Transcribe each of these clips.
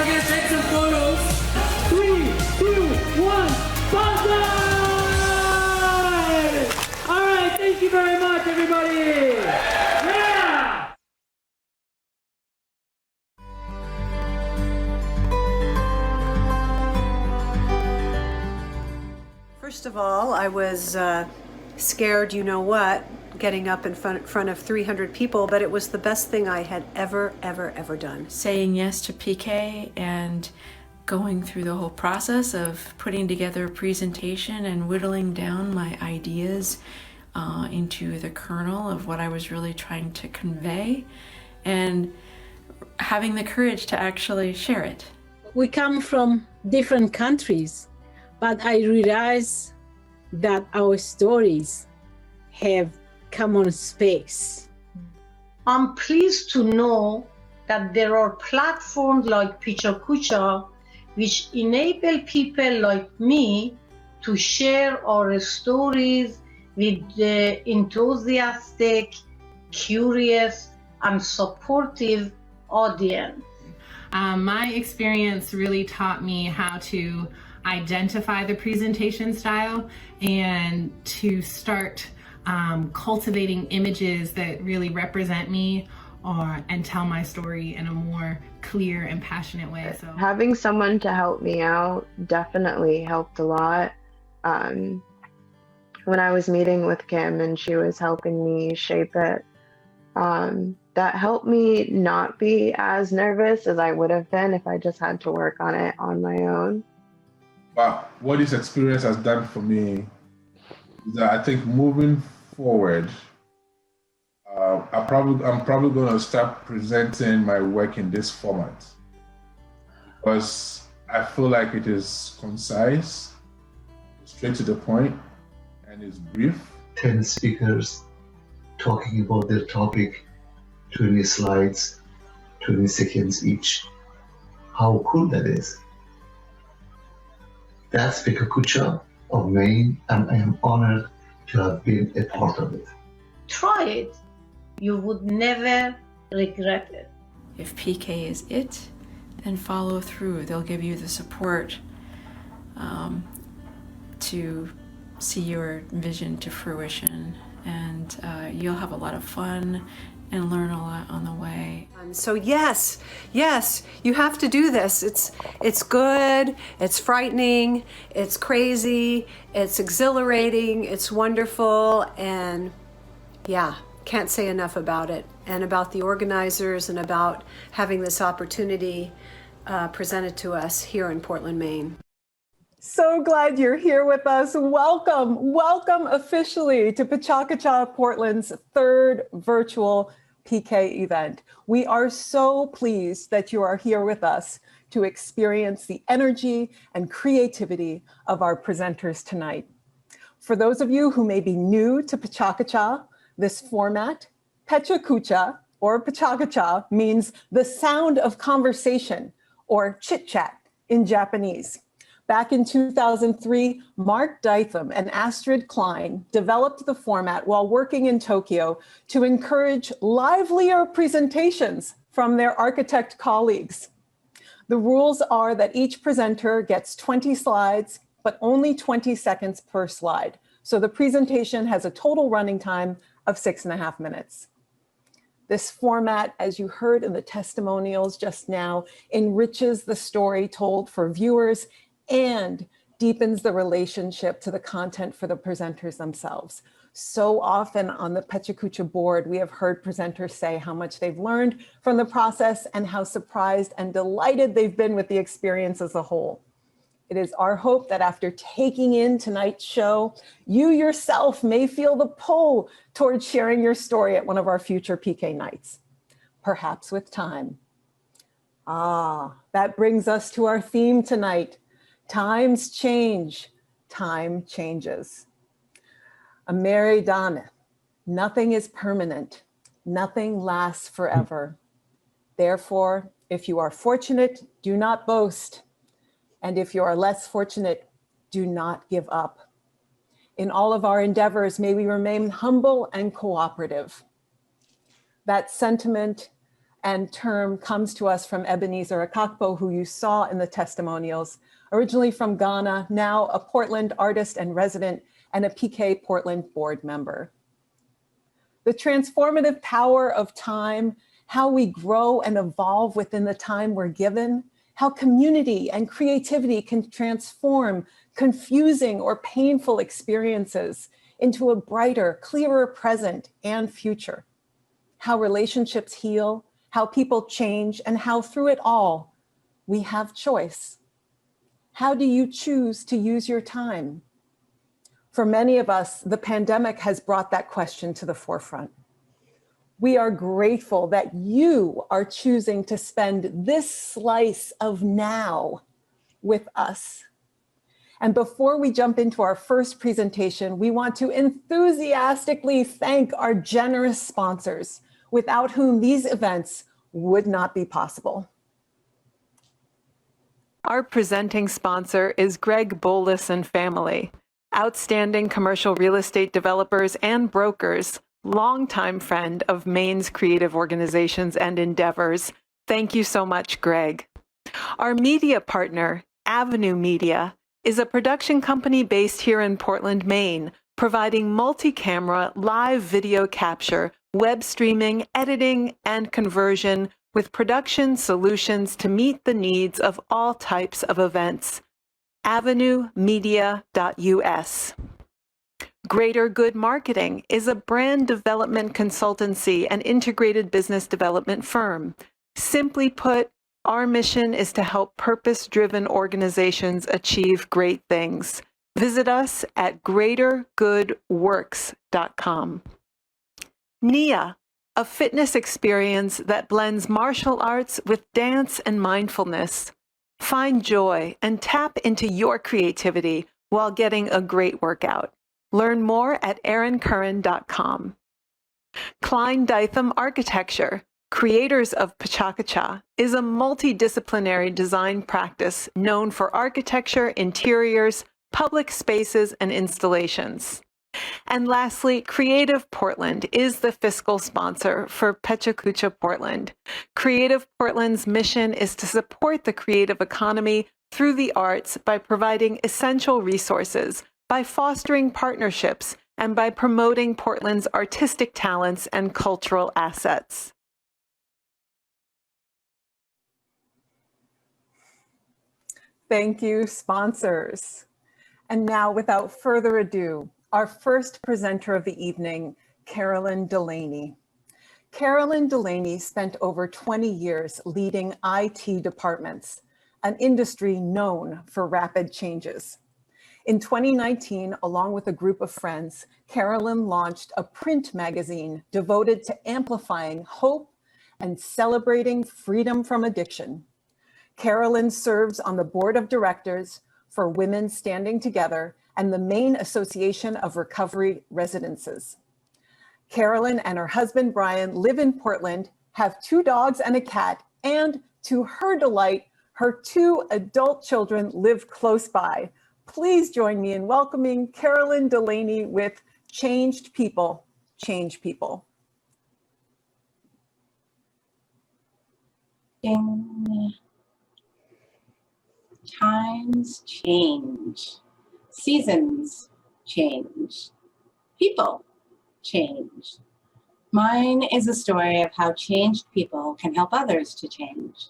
forget to take some photos. 3, 2, 1, bonsai! All right, thank you very much, everybody. Yeah! First of all, I was scared, you know what, getting up in front of 300 people, but it was the best thing I had ever done. Saying yes to PK and going through the whole process of putting together a presentation and whittling down my ideas into the kernel of what I was really trying to convey, and having the courage to actually share it. We come from different countries, but I realize that our stories have common space. I'm pleased to know that there are platforms like PechaKucha which enable people like me to share our stories with the enthusiastic, curious, and supportive audience. My experience really taught me how to identify the presentation style and to start cultivating images that really represent me and tell my story in a more clear and passionate way. So having someone to help me out definitely helped a lot. When I was meeting with Kim and she was helping me shape it, that helped me not be as nervous as I would have been if I just had to work on it on my own. Wow, what this experience has done for me is that I think moving forward, I'm probably going to start presenting my work in this format because I feel like it is concise, straight to the point, and it's brief. 10 speakers talking about their topic, 20 slides, 20 seconds each. How cool that is. That's PechaKucha of Maine, and I am honored to have been a part of it. Try it. You would never regret it. If PK is it, then follow through. They'll give you the support to see your vision to fruition, and you'll have a lot of fun and learn a lot on the way. So yes, you have to do this. It's good, it's frightening, it's crazy, it's exhilarating, it's wonderful, and yeah, can't say enough about it, and about the organizers, and about having this opportunity presented to us here in Portland, Maine. So glad you're here with us. Welcome officially to PechaKucha Portland's third virtual PK event. We are so pleased that you are here with us to experience the energy and creativity of our presenters tonight. For those of you who may be new to PechaKucha, this format, PechaKucha or PechaKucha means the sound of conversation or chit-chat in Japanese. Back in 2003, Mark Dytham and Astrid Klein developed the format while working in Tokyo to encourage livelier presentations from their architect colleagues. The rules are that each presenter gets 20 slides, but only 20 seconds per slide. So the presentation has a total running time of 6.5 minutes. This format, as you heard in the testimonials just now, enriches the story told for viewers and deepens the relationship to the content for the presenters themselves. So often on the PechaKucha board, we have heard presenters say how much they've learned from the process and how surprised and delighted they've been with the experience as a whole. It is our hope that after taking in tonight's show, you yourself may feel the pull towards sharing your story at one of our future PK nights, perhaps with time. That brings us to our theme tonight. Times change, time changes. Mmere Dane, nothing is permanent, nothing lasts forever. Therefore, if you are fortunate, do not boast. And if you are less fortunate, do not give up. In all of our endeavors, may we remain humble and cooperative. That sentiment and term comes to us from Ebenezer Akakpo, who you saw in the testimonials, originally from Ghana, now a Portland artist and resident and a PK Portland board member. The transformative power of time, how we grow and evolve within the time we're given, how community and creativity can transform confusing or painful experiences into a brighter, clearer present and future. How relationships heal, how people change, and how through it all, we have choice. How do you choose to use your time? For many of us, the pandemic has brought that question to the forefront. We are grateful that you are choosing to spend this slice of now with us. And before we jump into our first presentation, we want to enthusiastically thank our generous sponsors, without whom these events would not be possible. Our presenting sponsor is Greg Bolus and family, outstanding commercial real estate developers and brokers, longtime friend of Maine's creative organizations and endeavors. Thank you so much, Greg. Our media partner, Avenue Media, is a production company based here in Portland, Maine, providing multi-camera live video capture, web streaming, editing, and conversion with production solutions to meet the needs of all types of events. avenuemedia.us. Greater Good Marketing is a brand development consultancy and integrated business development firm. Simply put, our mission is to help purpose-driven organizations achieve great things. Visit us at greatergoodworks.com. NIA, a fitness experience that blends martial arts with dance and mindfulness. Find joy and tap into your creativity while getting a great workout. Learn more at aaroncurran.com. Klein Dytham Architecture, creators of PechaKucha, is a multidisciplinary design practice known for architecture, interiors, public spaces, and installations. And lastly, Creative Portland is the fiscal sponsor for PechaKucha Portland. Creative Portland's mission is to support the creative economy through the arts by providing essential resources, by fostering partnerships, and by promoting Portland's artistic talents and cultural assets. Thank you, sponsors. And now, without further ado, our first presenter of the evening, Carolyn Delaney. Carolyn Delaney spent over 20 years leading IT departments, an industry known for rapid changes. In 2019, along with a group of friends, Carolyn launched a print magazine devoted to amplifying hope and celebrating freedom from addiction. Carolyn serves on the board of directors for Women Standing Together and the Maine Association of Recovery Residences. Carolyn and her husband, Brian, live in Portland, have 2 dogs and a cat, and to her delight, her 2 adult children live close by. Please join me in welcoming Carolyn Delaney with Changed People, Change People. Times change, seasons change, people change. Mine is a story of how changed people can help others to change.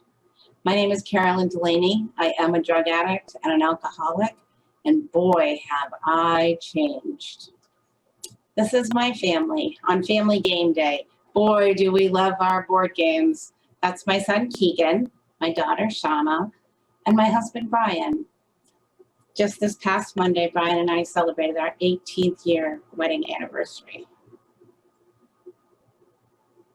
My name is Carolyn Delaney. I am a drug addict and an alcoholic, and boy, have I changed. This is my family on family game day. Boy, do we love our board games. That's my son, Keegan, my daughter, Shauna, and my husband, Brian. Just this past Monday, Brian and I celebrated our 18th year wedding anniversary.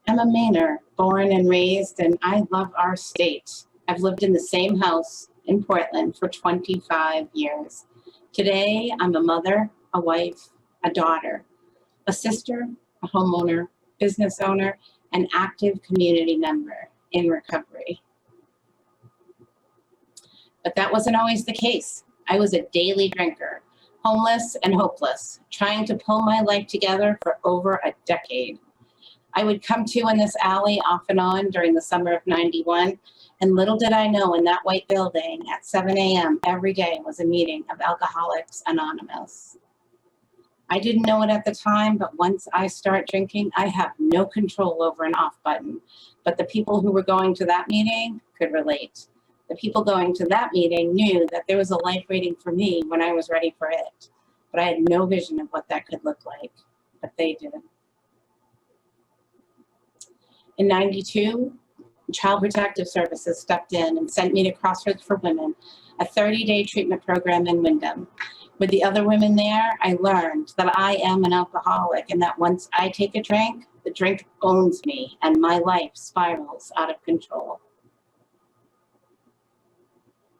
I'm a Mainer, born and raised, and I love our state. I've lived in the same house in Portland for 25 years. Today, I'm a mother, a wife, a daughter, a sister, a homeowner, business owner, and active community member in recovery. But that wasn't always the case. I was a daily drinker, homeless and hopeless, trying to pull my life together for over a decade. I would come to in this alley off and on during the summer of '91, and little did I know in that white building at 7 a.m. every day was a meeting of Alcoholics Anonymous. I didn't know it at the time, but once I start drinking, I have no control over an off button. But the people who were going to that meeting could relate. The people going to that meeting knew that there was a life waiting for me when I was ready for it. But I had no vision of what that could look like, but they did. In '92, Child Protective Services stepped in and sent me to Crossroads for Women, a 30-day treatment program in Wyndham. With the other women there, I learned that I am an alcoholic and that once I take a drink, the drink owns me and my life spirals out of control.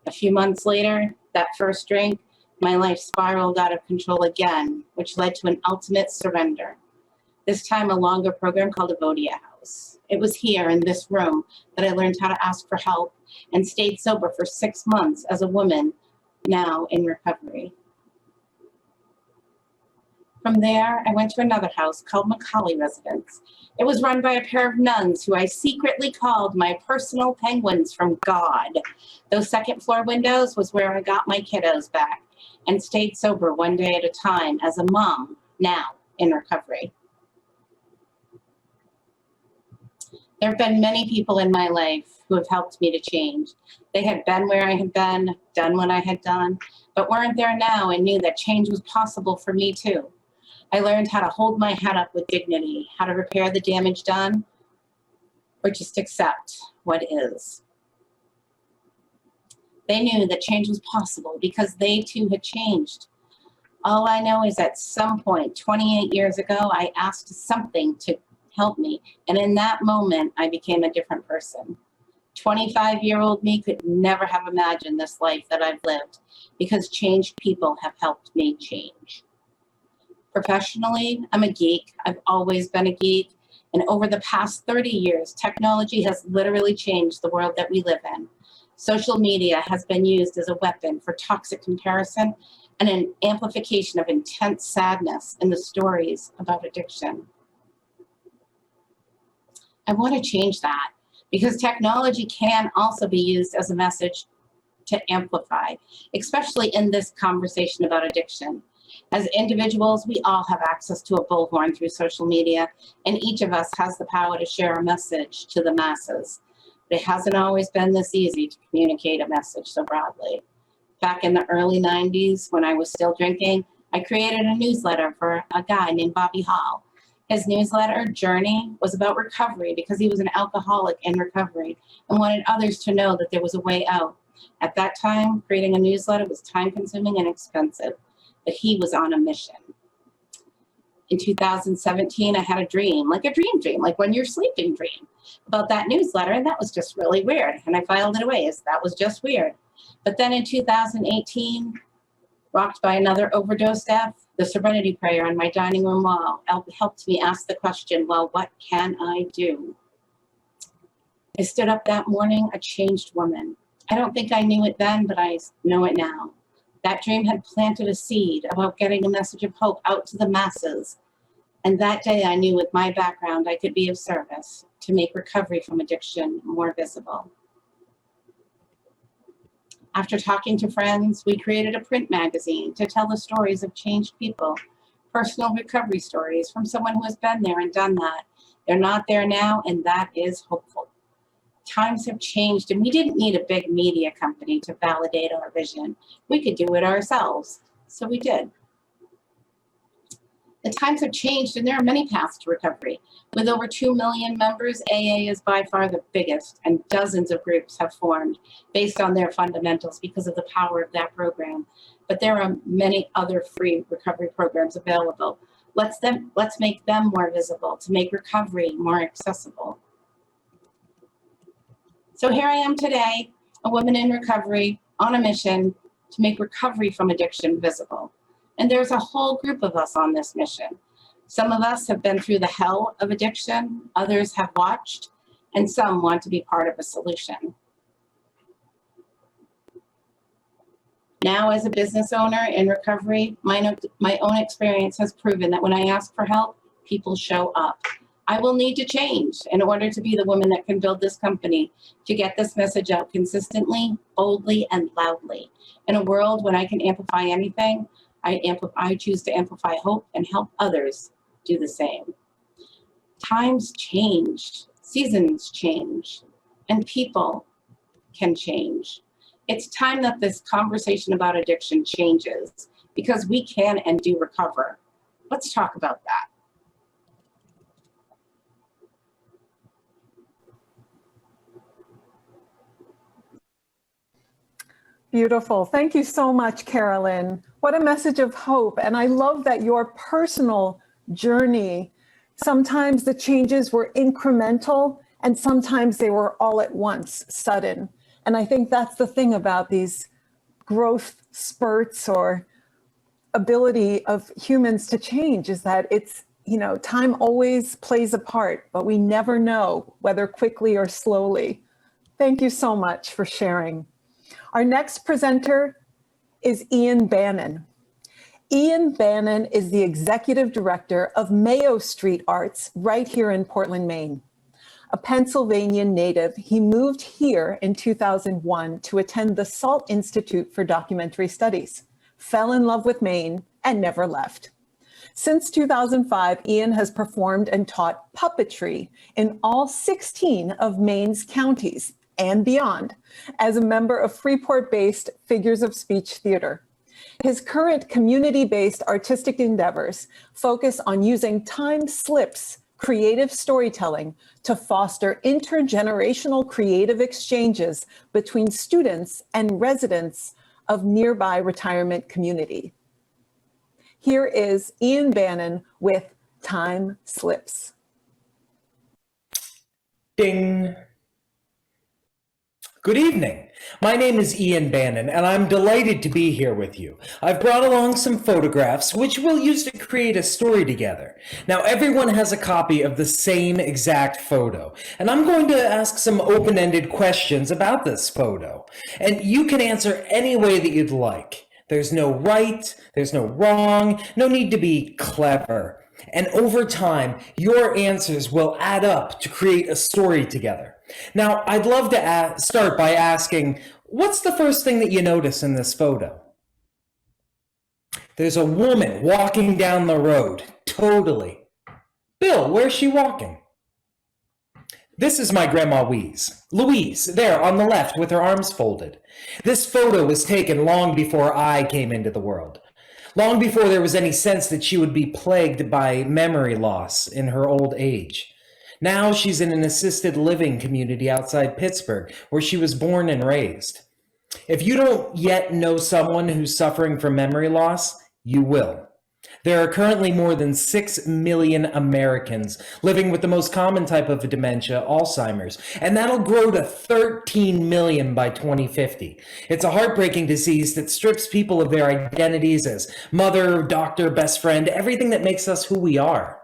A few months later, that first drink, my life spiraled out of control again, which led to an ultimate surrender. This time a longer program called Avodia House. It was here in this room that I learned how to ask for help and stayed sober for 6 months as a woman now in recovery. From there, I went to another house called Macaulay Residence. It was run by a pair of nuns who I secretly called my personal penguins from God. Those second floor windows was where I got my kiddos back and stayed sober one day at a time as a mom, now in recovery. There have been many people in my life who have helped me to change. They had been where I had been, done what I had done, but weren't there now and knew that change was possible for me too. I learned how to hold my head up with dignity, how to repair the damage done, or just accept what is. They knew that change was possible because they too had changed. All I know is at some point, 28 years ago, I asked something to help me, and in that moment, I became a different person. 25-year-old me could never have imagined this life that I've lived because changed people have helped me change. Professionally, I'm a geek. I've always been a geek. And over the past 30 years, technology has literally changed the world that we live in. Social media has been used as a weapon for toxic comparison and an amplification of intense sadness in the stories about addiction. I want to change that because technology can also be used as a message to amplify, especially in this conversation about addiction. As individuals, we all have access to a bullhorn through social media, and each of us has the power to share a message to the masses. But it hasn't always been this easy to communicate a message so broadly. Back in the early 90s, when I was still drinking, I created a newsletter for a guy named Bobby Hall. His newsletter, Journey, was about recovery because he was an alcoholic in recovery and wanted others to know that there was a way out. At that time, creating a newsletter was time-consuming and expensive, but he was on a mission. In 2017, I had a dream, like when you're sleeping dream, about that newsletter, and that was just really weird. And I filed it away as that was just weird. But then in 2018, rocked by another overdose death, the Serenity Prayer on my dining room wall helped me ask the question, well, what can I do? I stood up that morning, a changed woman. I don't think I knew it then, but I know it now. That dream had planted a seed about getting a message of hope out to the masses. And that day I knew with my background I could be of service to make recovery from addiction more visible. After talking to friends, we created a print magazine to tell the stories of changed people, personal recovery stories from someone who has been there and done that. They're not there now, and that is hopeful. Times have changed, and we didn't need a big media company to validate our vision. We could do it ourselves, so we did. The times have changed, and there are many paths to recovery. With over 2 million members, AA is by far the biggest, and dozens of groups have formed based on their fundamentals because of the power of that program. But there are many other free recovery programs available. Let's make them more visible to make recovery more accessible. So here I am today, a woman in recovery on a mission to make recovery from addiction visible. And there's a whole group of us on this mission. Some of us have been through the hell of addiction, others have watched, and some want to be part of a solution. Now, as a business owner in recovery, my own experience has proven that when I ask for help, people show up. I will need to change in order to be the woman that can build this company, to get this message out consistently, boldly, and loudly. In a world when I can amplify anything, I choose to amplify hope and help others do the same. Times change, seasons change, and people can change. It's time that this conversation about addiction changes, because we can and do recover. Let's talk about that. Beautiful. Thank you so much, Carolyn. What a message of hope. And I love that your personal journey, sometimes the changes were incremental and sometimes they were all at once, sudden. And I think that's the thing about these growth spurts or ability of humans to change, is that it's, time always plays a part, but we never know whether quickly or slowly. Thank you so much for sharing. Our next presenter is Ian Bannon. Ian Bannon is the executive director of Mayo Street Arts right here in Portland, Maine. A Pennsylvania native, he moved here in 2001 to attend the Salt Institute for Documentary Studies, fell in love with Maine, and never left. Since 2005, Ian has performed and taught puppetry in all 16 of Maine's counties and beyond, as a member of Freeport-based Figures of Speech Theater. His current community-based artistic endeavors focus on using time slips creative storytelling to foster intergenerational creative exchanges between students and residents of nearby retirement community. Here is Ian Bannon with Time Slips. Ding. Good evening. My name is Ian Bannon, and I'm delighted to be here with you. I've brought along some photographs, which we'll use to create a story together. Now, everyone has a copy of the same exact photo, and I'm going to ask some open-ended questions about this photo. And you can answer any way that you'd like. There's no right, there's no wrong, no need to be clever. And over time, your answers will add up to create a story together. Now, I'd love to start by asking, what's the first thing that you notice in this photo? There's a woman walking down the road. Totally. Bill, where's she walking? This is my grandma Louise, there on the left with her arms folded. This photo was taken long before I came into the world. Long before there was any sense that she would be plagued by memory loss in her old age. Now she's in an assisted living community outside Pittsburgh, where she was born and raised. If you don't yet know someone who's suffering from memory loss, you will. There are currently more than 6 million Americans living with the most common type of dementia, Alzheimer's, and that'll grow to 13 million by 2050. It's a heartbreaking disease that strips people of their identities as mother, doctor, best friend, everything that makes us who we are.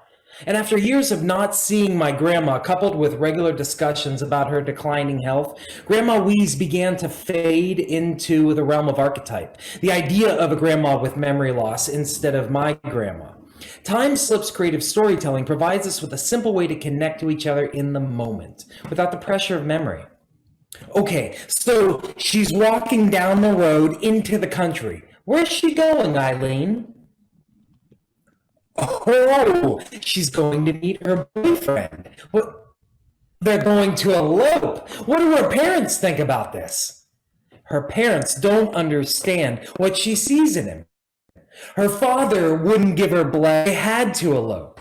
And after years of not seeing my grandma, coupled with regular discussions about her declining health, Grandma Louise began to fade into the realm of archetype, the idea of a grandma with memory loss instead of my grandma. Time Slips creative storytelling provides us with a simple way to connect to each other in the moment, without the pressure of memory. Okay, so she's walking down the road into the country. Where's she going, Eileen? Oh, she's going to meet her boyfriend. What? They're going to elope. What do her parents think about this? Her parents don't understand what she sees in him. Her father wouldn't give her blood. They had to elope.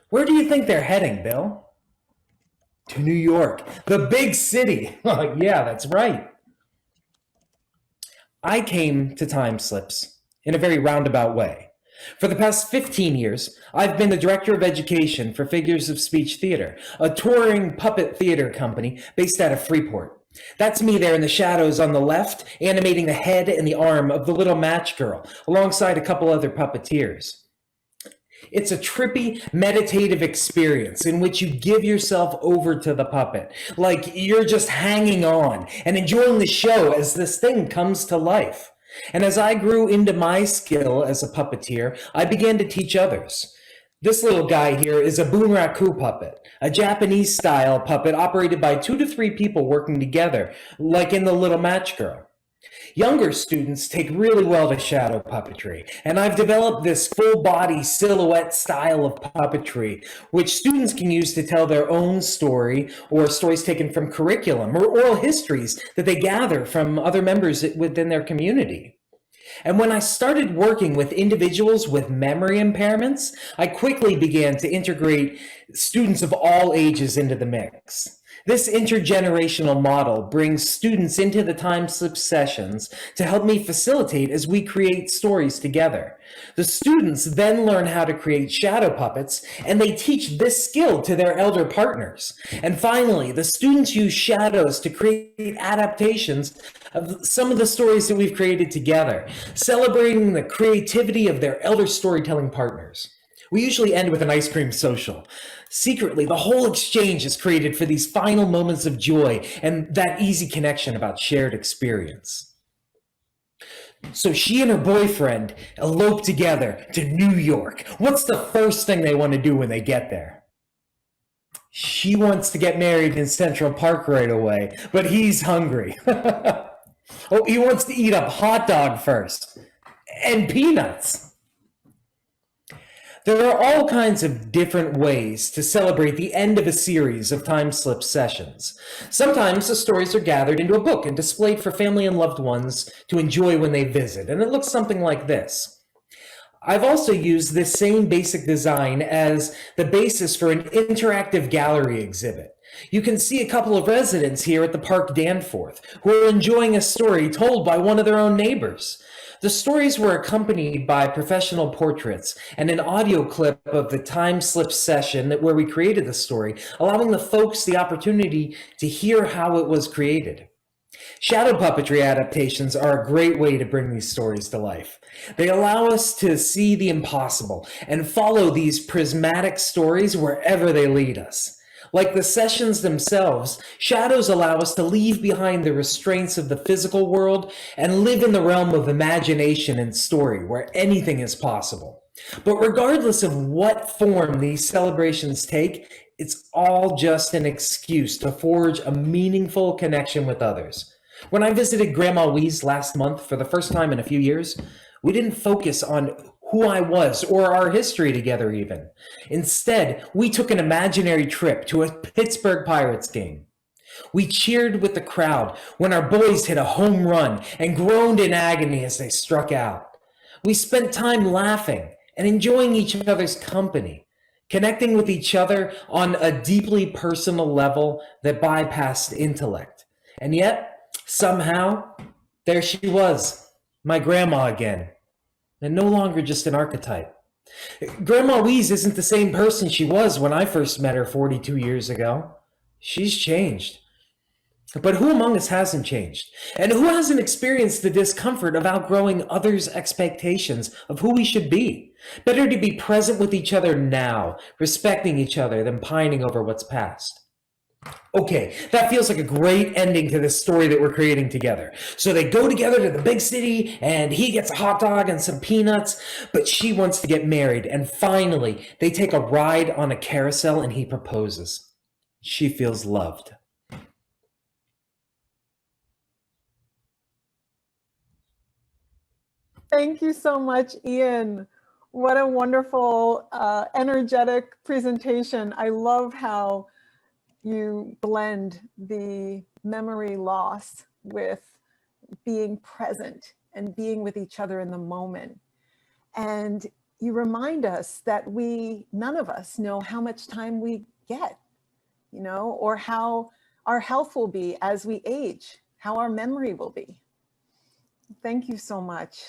Where do you think they're heading, Bill? To New York, the big city. Yeah, that's right. I came to Time Slips in a very roundabout way. For the past 15 years, I've been the director of education for Figures of Speech Theater, a touring puppet theater company based out of Freeport. That's me there in the shadows on the left, animating the head and the arm of the little match girl, alongside a couple other puppeteers. It's a trippy, meditative experience in which you give yourself over to the puppet, like you're just hanging on and enjoying the show as this thing comes to life. And as I grew into my skill as a puppeteer, I began to teach others. This little guy here is a bunraku puppet, a Japanese-style puppet operated by 2 to 3 people working together, like in The Little Match Girl. Younger students take really well to shadow puppetry, and I've developed this full-body silhouette style of puppetry, which students can use to tell their own story or stories taken from curriculum or oral histories that they gather from other members within their community. And when I started working with individuals with memory impairments, I quickly began to integrate students of all ages into the mix. This intergenerational model brings students into the time slip sessions to help me facilitate as we create stories together. The students then learn how to create shadow puppets, and they teach this skill to their elder partners. And finally, the students use shadows to create adaptations of some of the stories that we've created together, celebrating the creativity of their elder storytelling partners. We usually end with an ice cream social. Secretly, the whole exchange is created for these final moments of joy and that easy connection about shared experience. So she and her boyfriend elope together to New York. What's the first thing they want to do when they get there? She wants to get married in Central Park right away, but he's hungry. Oh, he wants to eat a hot dog first, and peanuts. There are all kinds of different ways to celebrate the end of a series of time slip sessions. Sometimes the stories are gathered into a book and displayed for family and loved ones to enjoy when they visit, and it looks something like this. I've also used this same basic design as the basis for an interactive gallery exhibit. You can see a couple of residents here at the Park Danforth who are enjoying a story told by one of their own neighbors. The stories were accompanied by professional portraits and an audio clip of the time slip session where we created the story, allowing the folks the opportunity to hear how it was created. Shadow puppetry adaptations are a great way to bring these stories to life. They allow us to see the impossible and follow these prismatic stories wherever they lead us. Like the sessions themselves, shadows allow us to leave behind the restraints of the physical world and live in the realm of imagination and story, where anything is possible. But regardless of what form these celebrations take, it's all just an excuse to forge a meaningful connection with others. When I visited Grandma Wee's last month for the first time in a few years, we didn't focus on who I was or our history together even. Instead, we took an imaginary trip to a Pittsburgh Pirates game. We cheered with the crowd when our boys hit a home run and groaned in agony as they struck out. We spent time laughing and enjoying each other's company, connecting with each other on a deeply personal level that bypassed intellect. And yet, somehow, there she was, my grandma again, and no longer just an archetype. Grandma Wee's isn't the same person she was when I first met her 42 years ago. She's changed. But who among us hasn't changed? And who hasn't experienced the discomfort of outgrowing others' expectations of who we should be? Better to be present with each other now, respecting each other than pining over what's past. Okay, that feels like a great ending to this story that we're creating together. So they go together to the big city, and he gets a hot dog and some peanuts, but she wants to get married, and finally, they take a ride on a carousel, and he proposes. She feels loved. Thank you so much, Ian. What a wonderful, energetic presentation. I love how you blend the memory loss with being present and being with each other in the moment. And you remind us that none of us know how much time we get, or how our health will be as we age, how our memory will be. Thank you so much.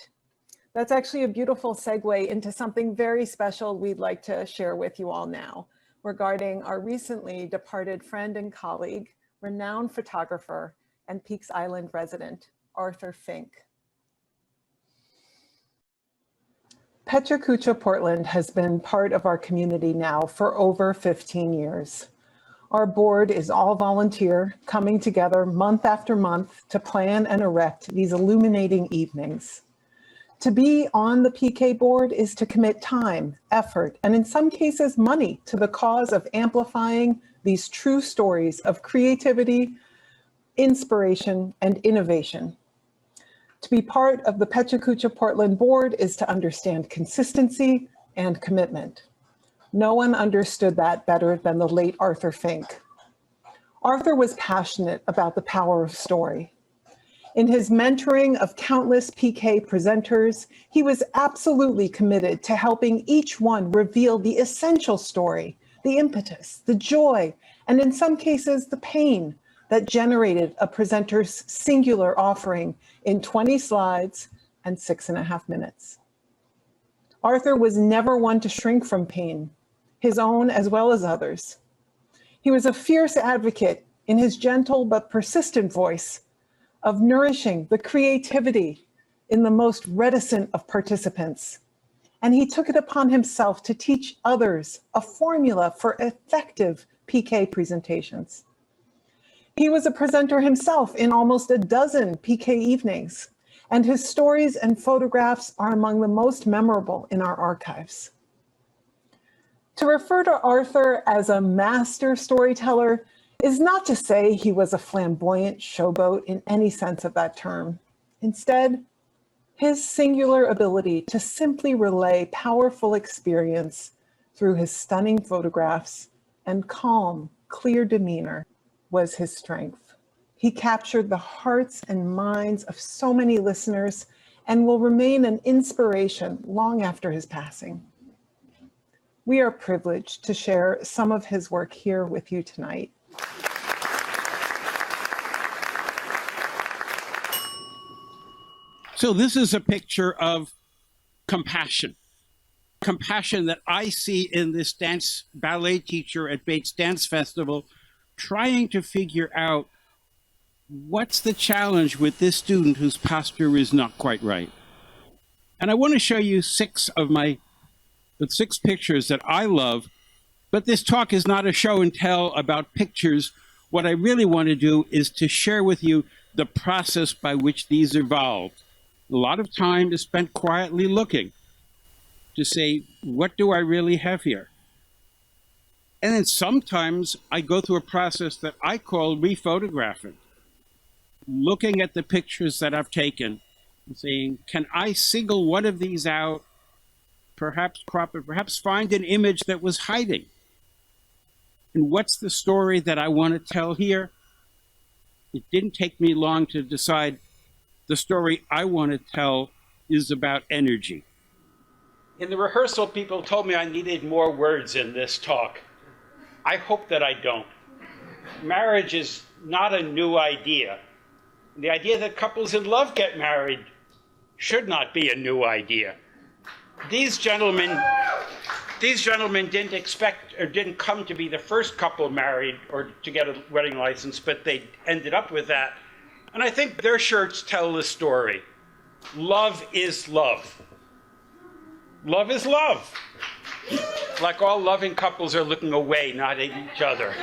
That's actually a beautiful segue into something very special we'd like to share with you all now, regarding our recently departed friend and colleague, renowned photographer and Peaks Island resident, Arthur Fink. PechaKucha Portland has been part of our community now for over 15 years. Our board is all volunteer, coming together month after month to plan and erect these illuminating evenings. To be on the PK board is to commit time, effort, and in some cases money to the cause of amplifying these true stories of creativity, inspiration, and innovation. To be part of the PechaKucha Portland board is to understand consistency and commitment. No one understood that better than the late Arthur Fink. Arthur was passionate about the power of story. In his mentoring of countless PK presenters, he was absolutely committed to helping each one reveal the essential story, the impetus, the joy, and in some cases, the pain that generated a presenter's singular offering in 20 slides and 6.5 minutes. Arthur was never one to shrink from pain, his own as well as others. He was a fierce advocate in his gentle but persistent voice of nourishing the creativity in the most reticent of participants. And he took it upon himself to teach others a formula for effective PK presentations. He was a presenter himself in almost a dozen PK evenings, and his stories and photographs are among the most memorable in our archives. To refer to Arthur as a master storyteller is not to say he was a flamboyant showboat in any sense of that term. Instead, his singular ability to simply relay powerful experience through his stunning photographs and calm, clear demeanor was his strength. He captured the hearts and minds of so many listeners and will remain an inspiration long after his passing. We are privileged to share some of his work here with you tonight. So this is a picture of compassion. Compassion that I see in this dance ballet teacher at Bates Dance Festival trying to figure out what's the challenge with this student whose posture is not quite right. And I want to show you six pictures that I love, but this talk is not a show and tell about pictures. What I really want to do is to share with you the process by which these evolved. A lot of time is spent quietly looking to say, what do I really have here? And then sometimes I go through a process that I call rephotographing, looking at the pictures that I've taken and saying, can I single one of these out, perhaps crop it, perhaps find an image that was hiding? And what's the story that I want to tell here? It didn't take me long to decide the story I want to tell is about energy. In the rehearsal, people told me I needed more words in this talk. I hope that I don't. Marriage is not a new idea. The idea that couples in love get married should not be a new idea. These gentlemen didn't expect or didn't come to be the first couple married or to get a wedding license, but they ended up with that. And I think their shirts tell the story. Love is love. Love is love. Like all loving couples are looking away, not at each other.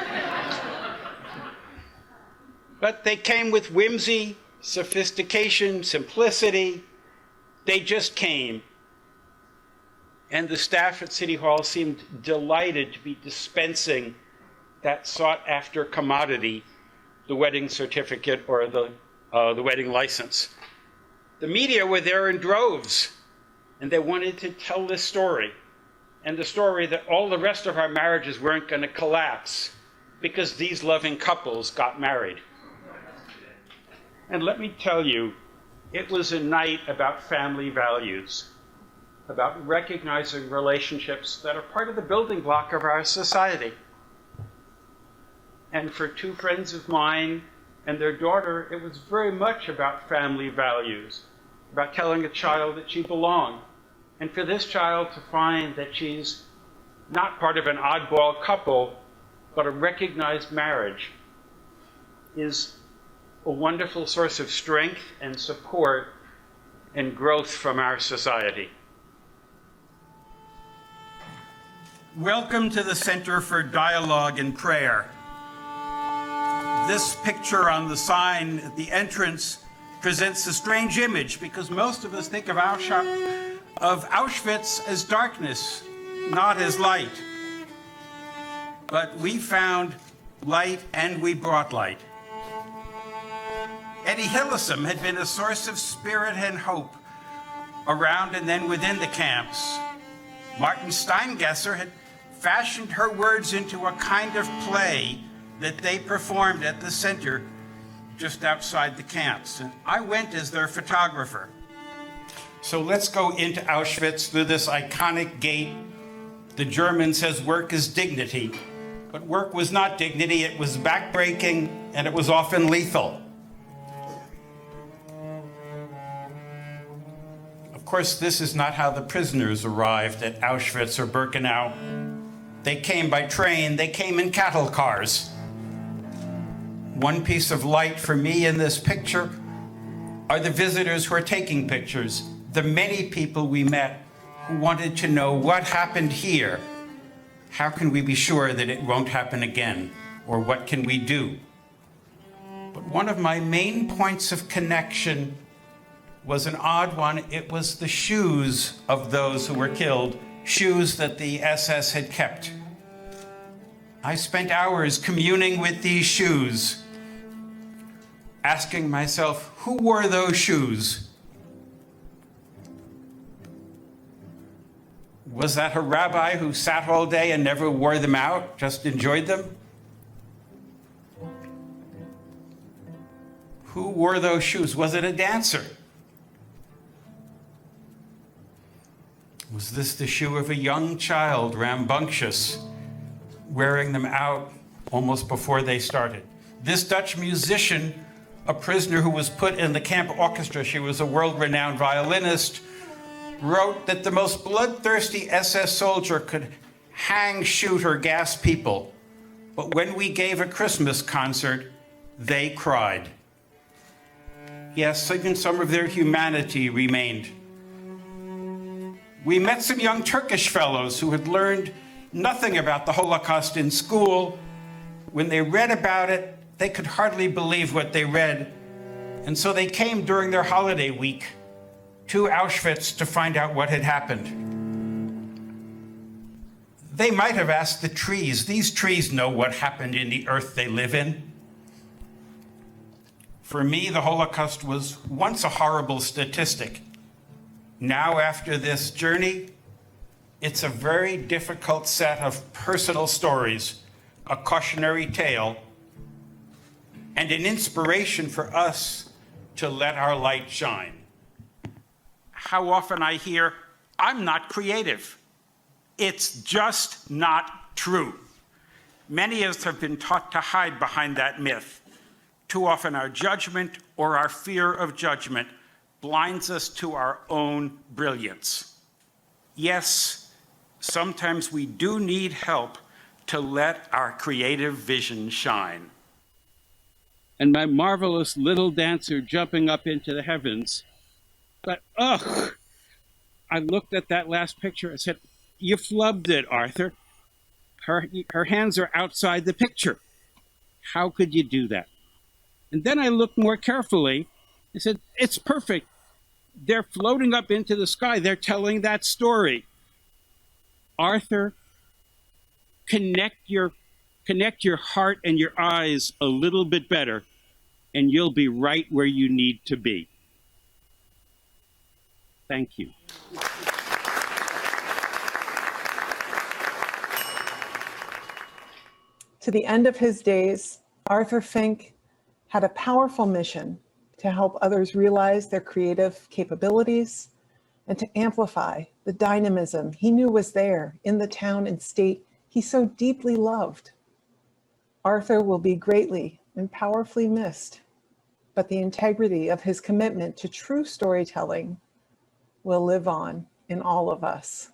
But they came with whimsy, sophistication, simplicity. They just came. And the staff at City Hall seemed delighted to be dispensing that sought-after commodity, the wedding certificate or the wedding license. The media were there in droves, and they wanted to tell this story, and the story that all the rest of our marriages weren't going to collapse because these loving couples got married. And let me tell you, it was a night about family values, about recognizing relationships that are part of the building block of our society. And for two friends of mine and their daughter, it was very much about family values, about telling a child that she belonged. And for this child to find that she's not part of an oddball couple, but a recognized marriage, is a wonderful source of strength and support and growth from our society. Welcome to the Center for Dialogue and Prayer. This picture on the sign at the entrance presents a strange image because most of us think of Auschwitz as darkness, not as light. But we found light and we brought light. Eddie Hillesum had been a source of spirit and hope around and then within the camps. Martin Steingesser had fashioned her words into a kind of play that they performed at the center just outside the camps. And I went as their photographer. So let's go into Auschwitz through this iconic gate. The German says work is dignity, but work was not dignity, it was backbreaking, and it was often lethal. Of course, this is not how the prisoners arrived at Auschwitz or Birkenau. They came by train, they came in cattle cars. One piece of light for me in this picture are the visitors who are taking pictures, the many people we met who wanted to know what happened here. How can we be sure that it won't happen again? Or what can we do? But one of my main points of connection was an odd one. It was the shoes of those who were killed, shoes that the SS had kept. I spent hours communing with these shoes, asking myself, who wore those shoes? Was that a rabbi who sat all day and never wore them out, just enjoyed them? Who wore those shoes? Was it a dancer? Was this the shoe of a young child, rambunctious, wearing them out almost before they started? This Dutch musician, a prisoner who was put in the camp orchestra, she was a world-renowned violinist, wrote that the most bloodthirsty SS soldier could hang, shoot, or gas people. But when we gave a Christmas concert, they cried. Yes, even some of their humanity remained. We met some young Turkish fellows who had learned nothing about the Holocaust in school. When they read about it, they could hardly believe what they read. And so they came during their holiday week to Auschwitz to find out what had happened. They might have asked the trees. These trees know what happened in the earth they live in. For me, the Holocaust was once a horrible statistic. Now, after this journey, it's a very difficult set of personal stories, a cautionary tale, and an inspiration for us to let our light shine. How often I hear, I'm not creative. It's just not true. Many of us have been taught to hide behind that myth. Too often our judgment or our fear of judgment blinds us to our own brilliance. Yes, sometimes we do need help to let our creative vision shine. And my marvelous little dancer jumping up into the heavens. But, ugh, I looked at that last picture. I said, you flubbed it, Arthur. Her hands are outside the picture. How could you do that? And then I looked more carefully. I said, it's perfect. They're floating up into the sky. They're telling that story. Arthur, connect your heart and your eyes a little bit better, and you'll be right where you need to be. Thank you. To the end of his days, Arthur Fink had a powerful mission to help others realize their creative capabilities and to amplify the dynamism he knew was there in the town and state he so deeply loved. Arthur will be greatly and powerfully missed, but the integrity of his commitment to true storytelling will live on in all of us.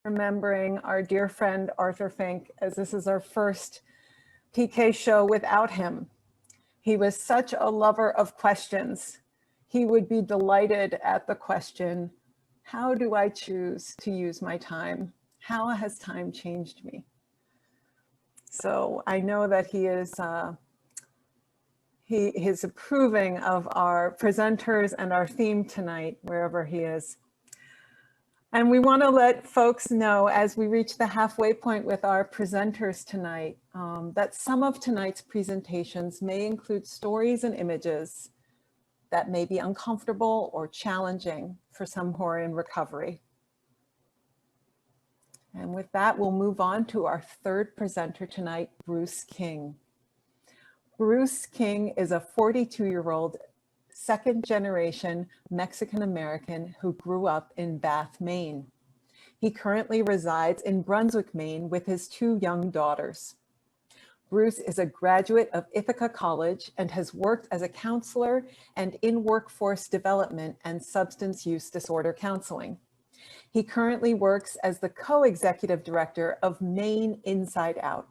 Remembering our dear friend Arthur Fink, as this is our first PK show without him. He was such a lover of questions. He would be delighted at the question, how do I choose to use my time? How has time changed me? So I know that he is approving of our presenters and our theme tonight, wherever he is. And we want to let folks know as we reach the halfway point with our presenters tonight, that some of tonight's presentations may include stories and images that may be uncomfortable or challenging for some who are in recovery. And with that, we'll move on to our third presenter tonight, Bruce King. Bruce King is a 42-year-old second-generation Mexican-American who grew up in Bath, Maine. He currently resides in Brunswick, Maine with his 2 young daughters. Bruce is a graduate of Ithaca College and has worked as a counselor and in workforce development and substance use disorder counseling. He currently works as the co-executive director of Maine Inside Out.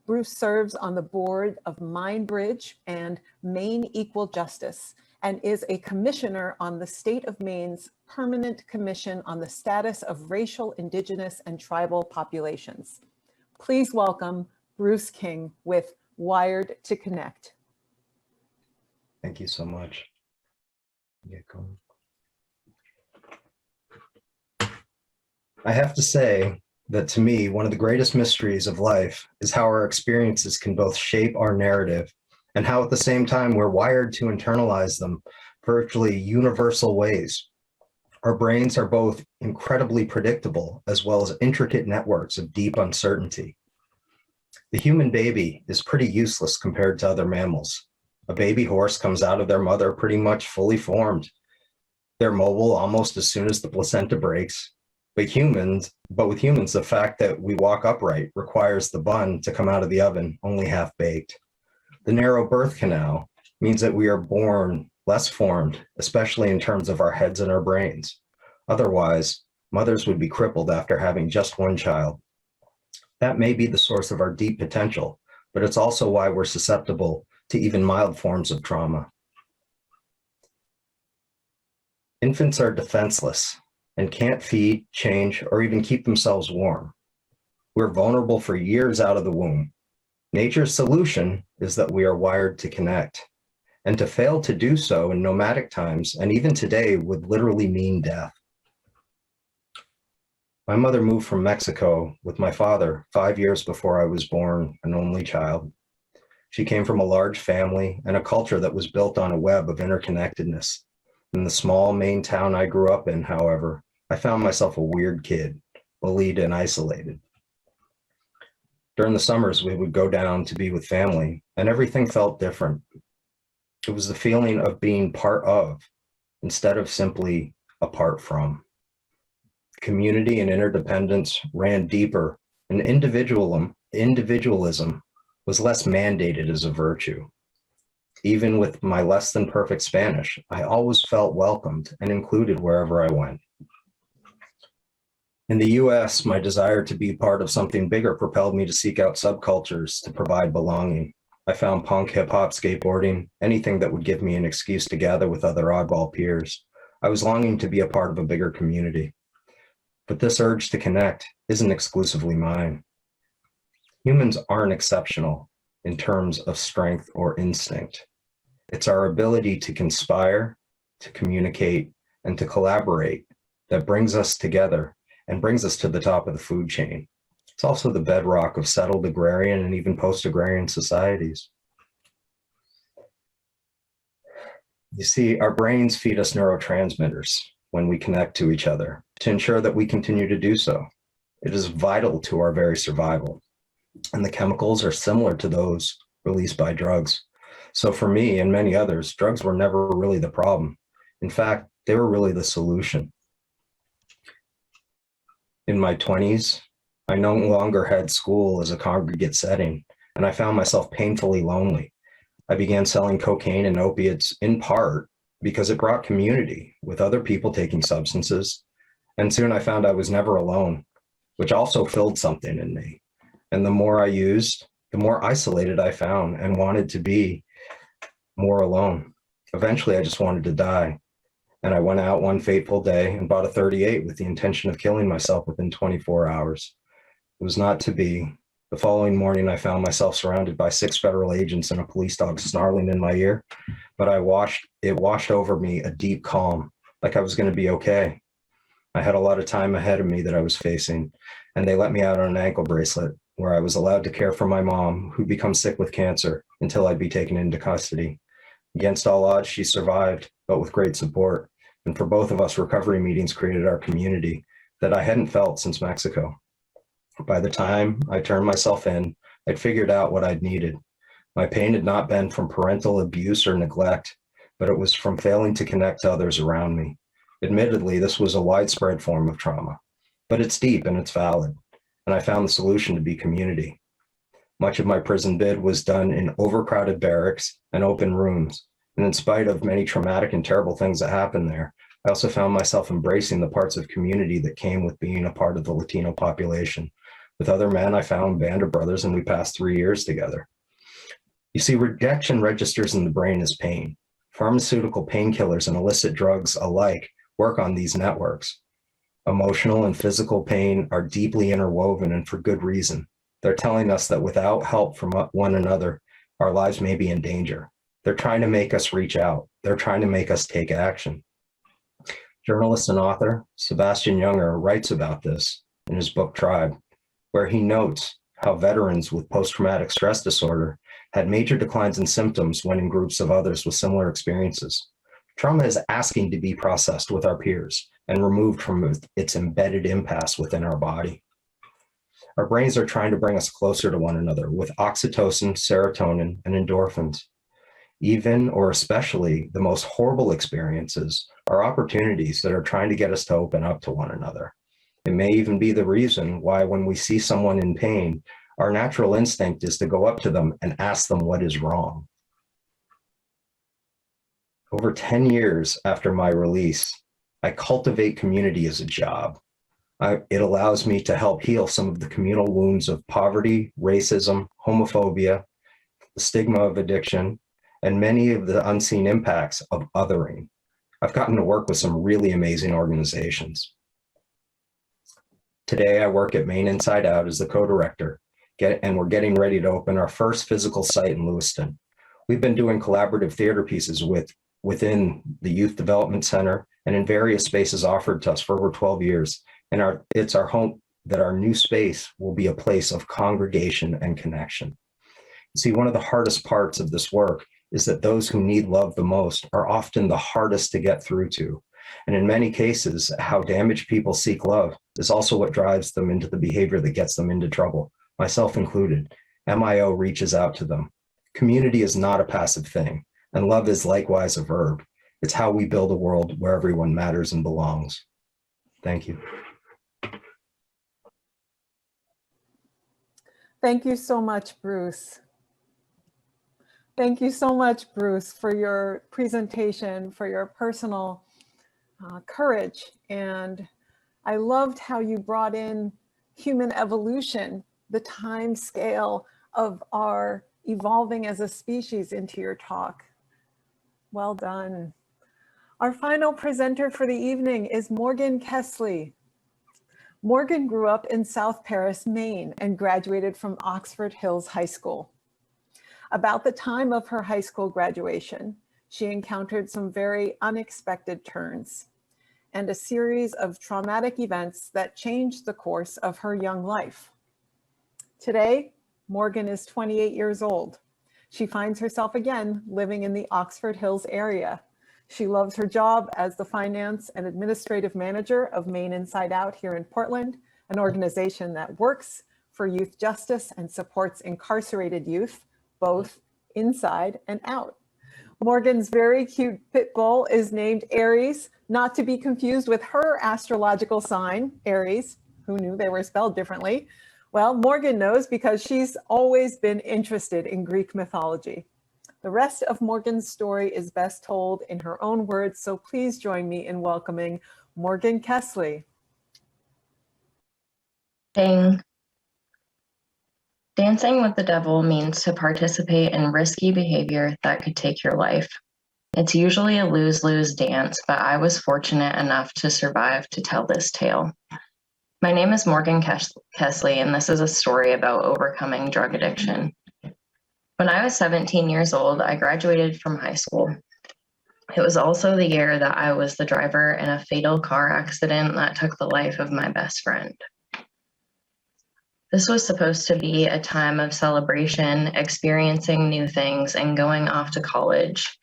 Bruce serves on the board of MindBridge and Maine Equal Justice and is a commissioner on the state of Maine's Permanent Commission on the Status of Racial, Indigenous, and Tribal Populations. Please welcome Bruce King with Wired to Connect. Thank you so much. Get going. I have to say that to me, one of the greatest mysteries of life is how our experiences can both shape our narrative and how at the same time we're wired to internalize them virtually universal ways. Our brains are both incredibly predictable as well as intricate networks of deep uncertainty. The human baby is pretty useless compared to other mammals. A baby horse comes out of their mother pretty much fully formed. They're mobile almost as soon as the placenta breaks. But with humans, the fact that we walk upright requires the bun to come out of the oven only half baked. The narrow birth canal means that we are born less formed, especially in terms of our heads and our brains. Otherwise, mothers would be crippled after having just one child. That may be the source of our deep potential, but it's also why we're susceptible to even mild forms of trauma. Infants are defenseless and can't feed, change, or even keep themselves warm. We're vulnerable for years out of the womb. Nature's solution is that we are wired to connect, and to fail to do so in nomadic times, and even today, would literally mean death. My mother moved from Mexico with my father 5 years before I was born, an only child. She came from a large family and a culture that was built on a web of interconnectedness. In the small Maine town I grew up in, however, I found myself a weird kid, bullied and isolated. During the summers, we would go down to be with family, and everything felt different. It was the feeling of being part of, instead of simply apart from. Community and interdependence ran deeper, and individualism was less mandated as a virtue. Even with my less than perfect Spanish, I always felt welcomed and included wherever I went. In the US, my desire to be part of something bigger propelled me to seek out subcultures to provide belonging. I found punk, hip hop, skateboarding, anything that would give me an excuse to gather with other oddball peers. I was longing to be a part of a bigger community. But this urge to connect isn't exclusively mine. Humans aren't exceptional in terms of strength or instinct. It's our ability to conspire, to communicate, and to collaborate that brings us together and brings us to the top of the food chain. It's also the bedrock of settled agrarian and even post-agrarian societies. You see, our brains feed us neurotransmitters when we connect to each other to ensure that we continue to do so. It is vital to our very survival. And the chemicals are similar to those released by drugs. So for me and many others, drugs were never really the problem. In fact, they were really the solution. In my 20s, I no longer had school as a congregate setting, and I found myself painfully lonely. I began selling cocaine and opiates in part because it brought community with other people taking substances. And soon I found I was never alone, which also filled something in me. And the more I used, the more isolated I found and wanted to be more alone. Eventually, I just wanted to die. And I went out one fateful day and bought a 38 with the intention of killing myself within 24 hours. It was not to be, The following morning, I found myself surrounded by 6 federal agents and a police dog snarling in my ear, but it washed over me a deep calm, like I was going to be okay. I had a lot of time ahead of me that I was facing, and they let me out on an ankle bracelet where I was allowed to care for my mom, who'd become sick with cancer, until I'd be taken into custody. Against all odds, she survived, but with great support. And for both of us, recovery meetings created our community that I hadn't felt since Mexico. By the time I turned myself in, I'd figured out what I'd needed. My pain had not been from parental abuse or neglect, but it was from failing to connect to others around me. Admittedly, this was a widespread form of trauma, but it's deep and it's valid. And I found the solution to be community. Much of my prison bid was done in overcrowded barracks and open rooms. And in spite of many traumatic and terrible things that happened there, I also found myself embracing the parts of community that came with being a part of the Latino population. With other men, I found a band of brothers, and we passed 3 years together. You see, rejection registers in the brain as pain. Pharmaceutical painkillers and illicit drugs alike work on these networks. Emotional and physical pain are deeply interwoven, and for good reason. They're telling us that without help from one another, our lives may be in danger. They're trying to make us reach out. They're trying to make us take action. Journalist and author Sebastian Junger writes about this in his book Tribe, where he notes how veterans with post-traumatic stress disorder had major declines in symptoms when in groups of others with similar experiences. Trauma is asking to be processed with our peers and removed from its embedded impasse within our body. Our brains are trying to bring us closer to one another with oxytocin, serotonin, and endorphins. Even or especially the most horrible experiences are opportunities that are trying to get us to open up to one another. It may even be the reason why when we see someone in pain, our natural instinct is to go up to them and ask them what is wrong. Over 10 years after my release, I cultivate community as a job. It allows me to help heal some of the communal wounds of poverty, racism, homophobia, the stigma of addiction, and many of the unseen impacts of othering. I've gotten to work with some really amazing organizations. Today, I work at Maine Inside Out as the co-director, and we're getting ready to open our first physical site in Lewiston. We've been doing collaborative theater pieces within the Youth Development Center and in various spaces offered to us for over 12 years. And it's our hope that our new space will be a place of congregation and connection. See, one of the hardest parts of this work is that those who need love the most are often the hardest to get through to. And in many cases, how damaged people seek love is also what drives them into the behavior that gets them into trouble, myself included. MIO reaches out to them. Community is not a passive thing, and love is likewise a verb. It's how we build a world where everyone matters and belongs. Thank you. Thank you so much, Bruce. Thank you so much, Bruce, for your presentation, for your personal courage. And I loved how you brought in human evolution, the time scale of our evolving as a species into your talk. Well done. Our final presenter for the evening is Morgan Kesley. Morgan grew up in South Paris, Maine, and graduated from Oxford Hills High School. About the time of her high school graduation, she encountered some very unexpected turns and a series of traumatic events that changed the course of her young life. Today, Morgan is 28 years old. She finds herself again living in the Oxford Hills area. She loves her job as the finance and administrative manager of Maine Inside Out here in Portland, an organization that works for youth justice and supports incarcerated youth, both inside and out. Morgan's very cute pit bull is named Aries, not to be confused with her astrological sign, Aries. Who knew they were spelled differently? Well, Morgan knows because she's always been interested in Greek mythology. The rest of Morgan's story is best told in her own words, so please join me in welcoming Morgan Kesley. Ding. Dancing with the devil means to participate in risky behavior that could take your life. It's usually a lose-lose dance, but I was fortunate enough to survive to tell this tale. My name is Morgan Kesley, and this is a story about overcoming drug addiction. When I was 17 years old, I graduated from high school. It was also the year that I was the driver in a fatal car accident that took the life of my best friend. This was supposed to be a time of celebration, experiencing new things, and going off to college,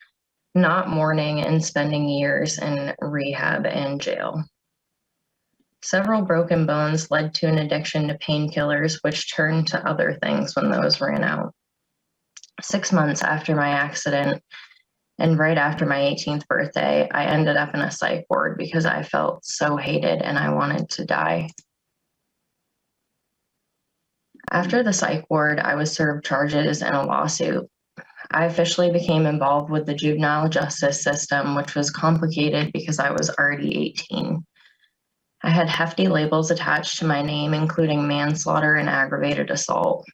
not mourning and spending years in rehab and jail. Several broken bones led to an addiction to painkillers, which turned to other things when those ran out. 6 months after my accident, and right after my 18th birthday, I ended up in a psych ward because I felt so hated and I wanted to die. After the psych ward, I was served charges and a lawsuit. I officially became involved with the juvenile justice system, which was complicated because I was already 18. I had hefty labels attached to my name, including manslaughter and aggravated assault.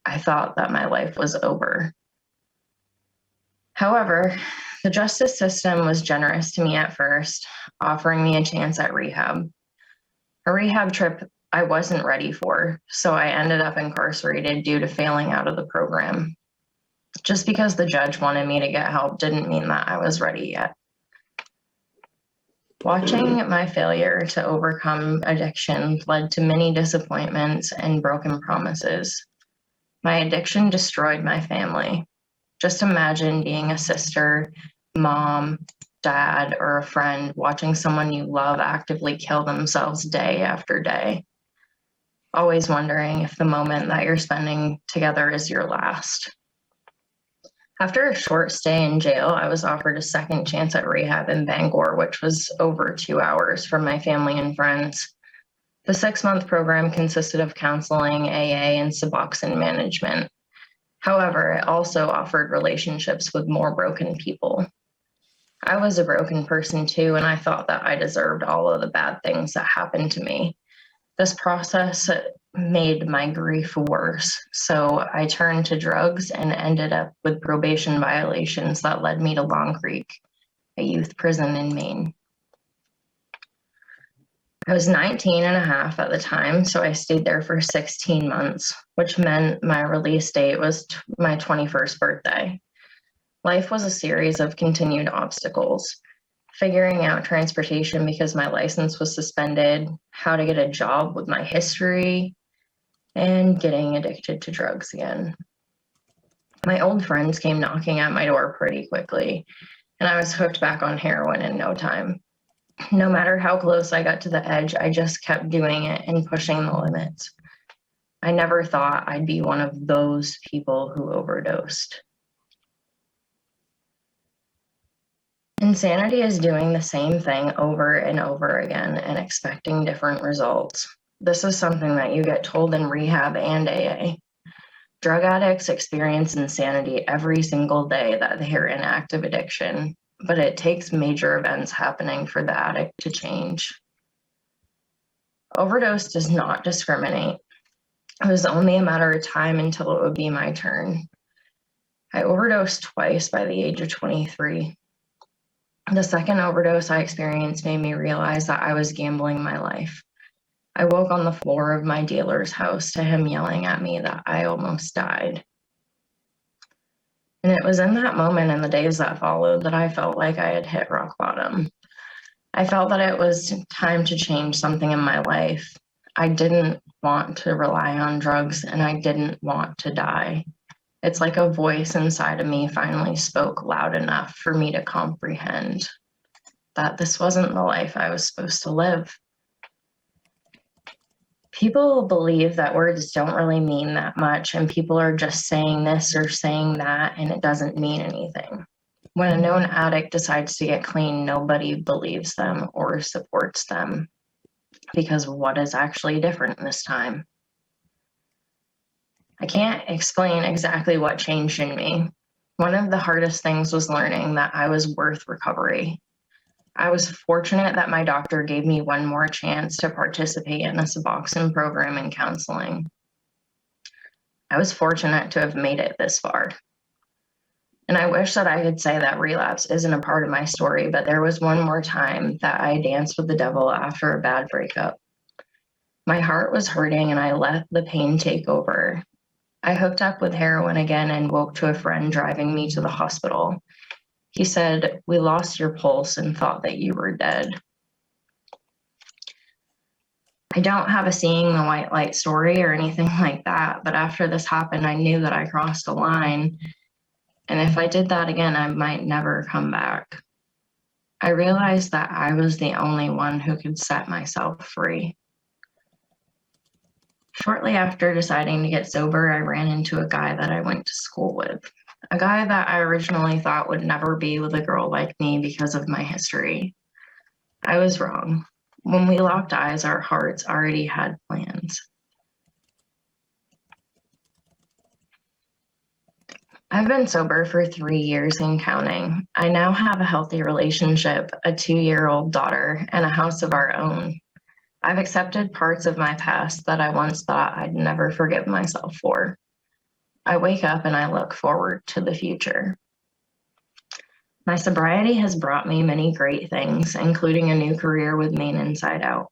I thought that my life was over. However, the justice system was generous to me at first, offering me a chance at rehab. A rehab trip I wasn't ready for, so I ended up incarcerated due to failing out of the program. Just because the judge wanted me to get help didn't mean that I was ready yet. Watching my failure to overcome addiction led to many disappointments and broken promises. My addiction destroyed my family. Just imagine being a sister, mom, dad, or a friend watching someone you love actively kill themselves day after day. Always wondering if the moment that you're spending together is your last. After a short stay in jail, I was offered a second chance at rehab in Bangor, which was over 2 hours from my family and friends. The 6-month program consisted of counseling, AA, and Suboxone management. However, it also offered relationships with more broken people. I was a broken person too, and I thought that I deserved all of the bad things that happened to me. This process made my grief worse, so I turned to drugs and ended up with probation violations that led me to Long Creek, a youth prison in Maine. I was 19 and a half at the time, so I stayed there for 16 months, which meant my release date was my 21st birthday. Life was a series of continued obstacles. Figuring out transportation because my license was suspended, how to get a job with my history, and getting addicted to drugs again. My old friends came knocking at my door pretty quickly, and I was hooked back on heroin in no time. No matter how close I got to the edge, I just kept doing it and pushing the limits. I never thought I'd be one of those people who overdosed. Insanity is doing the same thing over and over again and expecting different results. This is something that you get told in rehab and AA. Drug addicts experience insanity every single day that they're in active addiction, but it takes major events happening for the addict to change. Overdose does not discriminate. It was only a matter of time until it would be my turn. I overdosed twice by the age of 23. The second overdose I experienced made me realize that I was gambling my life. I woke on the floor of my dealer's house to him yelling at me that I almost died. And it was in that moment and the days that followed that I felt like I had hit rock bottom. I felt that it was time to change something in my life. I didn't want to rely on drugs and I didn't want to die. It's like a voice inside of me finally spoke loud enough for me to comprehend that this wasn't the life I was supposed to live. People believe that words don't really mean that much and people are just saying this or saying that and it doesn't mean anything. When a known addict decides to get clean, nobody believes them or supports them because what is actually different this time? I can't explain exactly what changed in me. One of the hardest things was learning that I was worth recovery. I was fortunate that my doctor gave me one more chance to participate in a Suboxone program and counseling. I was fortunate to have made it this far. And I wish that I could say that relapse isn't a part of my story, but there was one more time that I danced with the devil after a bad breakup. My heart was hurting and I let the pain take over. I hooked up with heroin again and woke to a friend driving me to the hospital. He said, "We lost your pulse and thought that you were dead." I don't have a seeing the white light story or anything like that, but after this happened, I knew that I crossed a line. And if I did that again, I might never come back. I realized that I was the only one who could set myself free. Shortly after deciding to get sober, I ran into a guy that I went to school with. A guy that I originally thought would never be with a girl like me because of my history. I was wrong. When we locked eyes, our hearts already had plans. I've been sober for 3 years and counting. I now have a healthy relationship, a 2-year-old daughter, and a house of our own. I've accepted parts of my past that I once thought I'd never forgive myself for. I wake up and I look forward to the future. My sobriety has brought me many great things, including a new career with Maine Inside Out.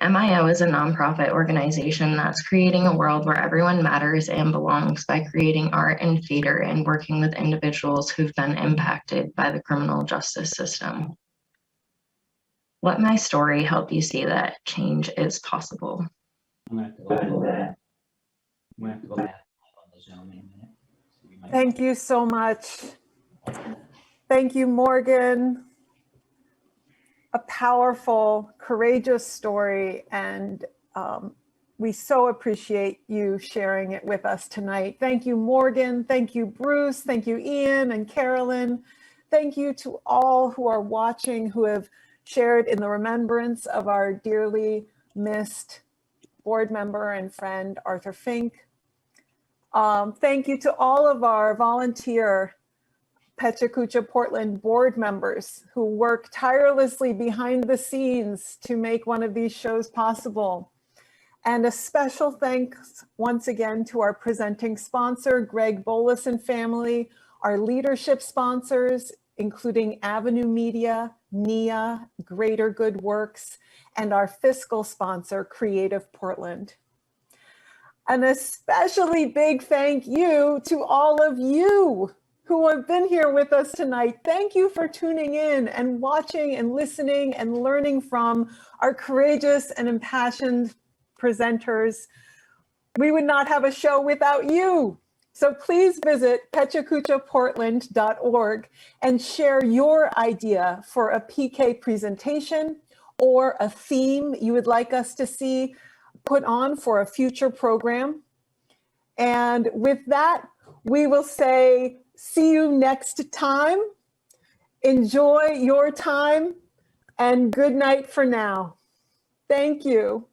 MIO is a nonprofit organization that's creating a world where everyone matters and belongs by creating art and theater and working with individuals who've been impacted by the criminal justice system. Let my story help you see that change is possible. I'm going to have to go back. I'm going to have to go back on the Zoom in a minute. Thank you so much. Thank you, Morgan. A powerful, courageous story, and we so appreciate you sharing it with us tonight. Thank you, Morgan. Thank you, Bruce. Thank you, Ian and Carolyn. Thank you to all who are watching, who have shared in the remembrance of our dearly missed board member and friend, Arthur Fink. Thank you to all of our volunteer PechaKucha Portland board members who work tirelessly behind the scenes to make one of these shows possible. And a special thanks once again to our presenting sponsor, Greg Bolus and family, our leadership sponsors, including Avenue Media, NIA, Greater Good Works, and our fiscal sponsor, Creative Portland. An especially big thank you to all of you who have been here with us tonight. Thank you for tuning in and watching and listening and learning from our courageous and impassioned presenters. We would not have a show without you. So please visit PechaKuchaPortland.org and share your idea for a PK presentation or a theme you would like us to see put on for a future program. And with that, we will say, see you next time. Enjoy your time and good night for now. Thank you.